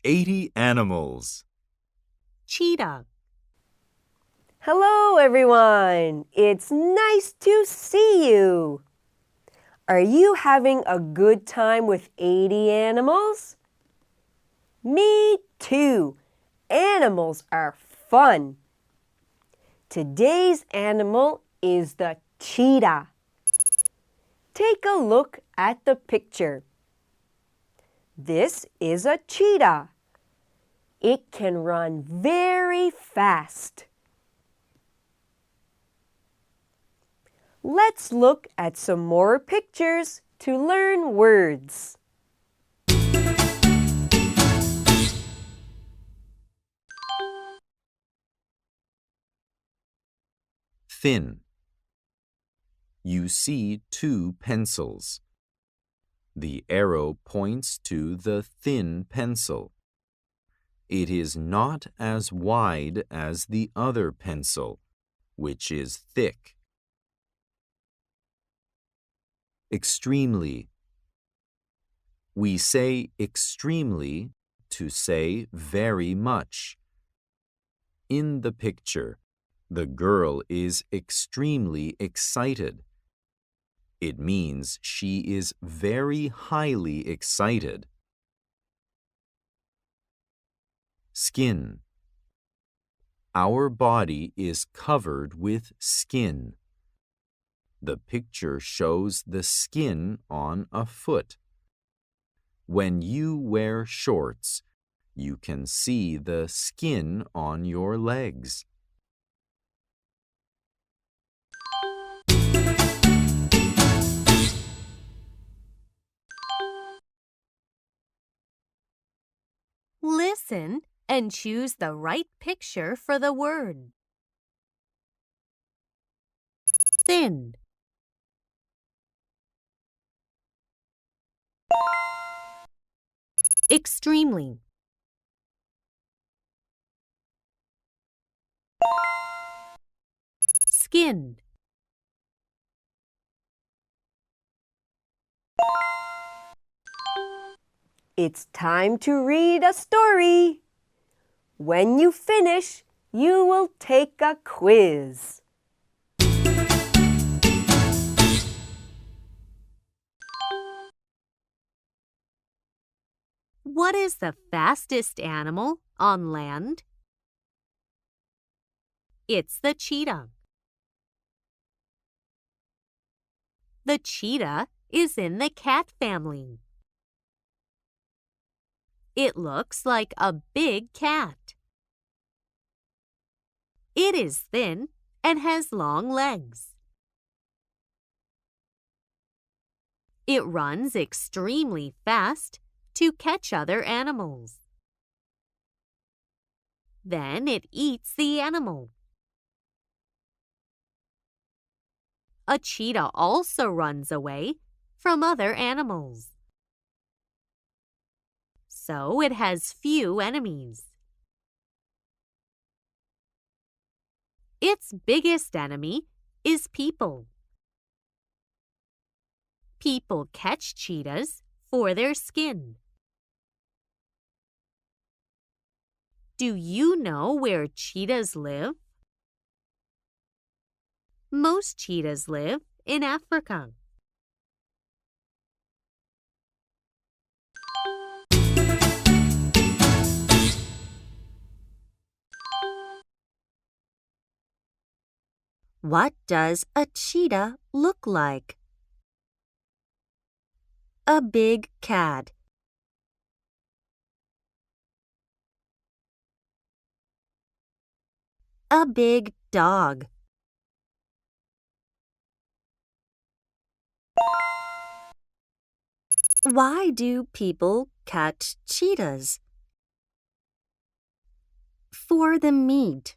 80 animals. Cheetah. Hello, everyone. It's nice to see you. Are you having a good time with 80 animals? Me too. Animals are fun. Today's animal is the cheetah. Take a look at the picture. This is a cheetah. It can run very fast. Let's look at some more pictures to learn words. Thin. You see two pencils. The arrow points to the thin pencil. It is not as wide as the other pencil, which is thick. Extremely. We say extremely to say very much. In the picture, the girl is extremely excited. It means she is very highly excited. Skin. Our body is covered with skin. The picture shows the skin on a foot. When you wear shorts, you can see the skin on your legs. Listen and choose the right picture for the word. Thin. Extremely. Skin. It's time to read a story. When you finish, you will take a quiz. What is the fastest animal on land? It's the cheetah. The cheetah is in the cat family. It looks like a big cat. It is thin and has long legs. It runs extremely fast to catch other animals. Then it eats the animal. A cheetah also runs away from other animals. So it has few enemies. Its biggest enemy is people. People catch cheetahs for their skin. Do you know where cheetahs live? Most cheetahs live in Africa. What does a cheetah look like? A big cat. A big dog. Why do people catch cheetahs? For the meat.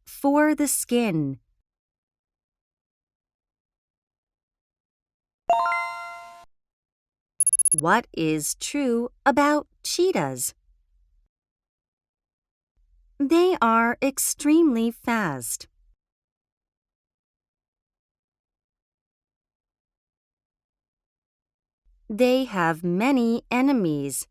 For the skin. What is true about cheetahs? They are extremely fast. They have many enemies.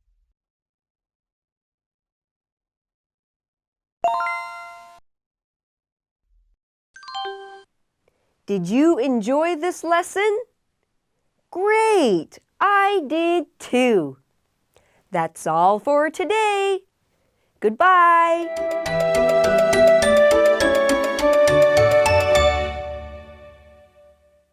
Did you enjoy this lesson? Great! I did too. That's all for today. Goodbye.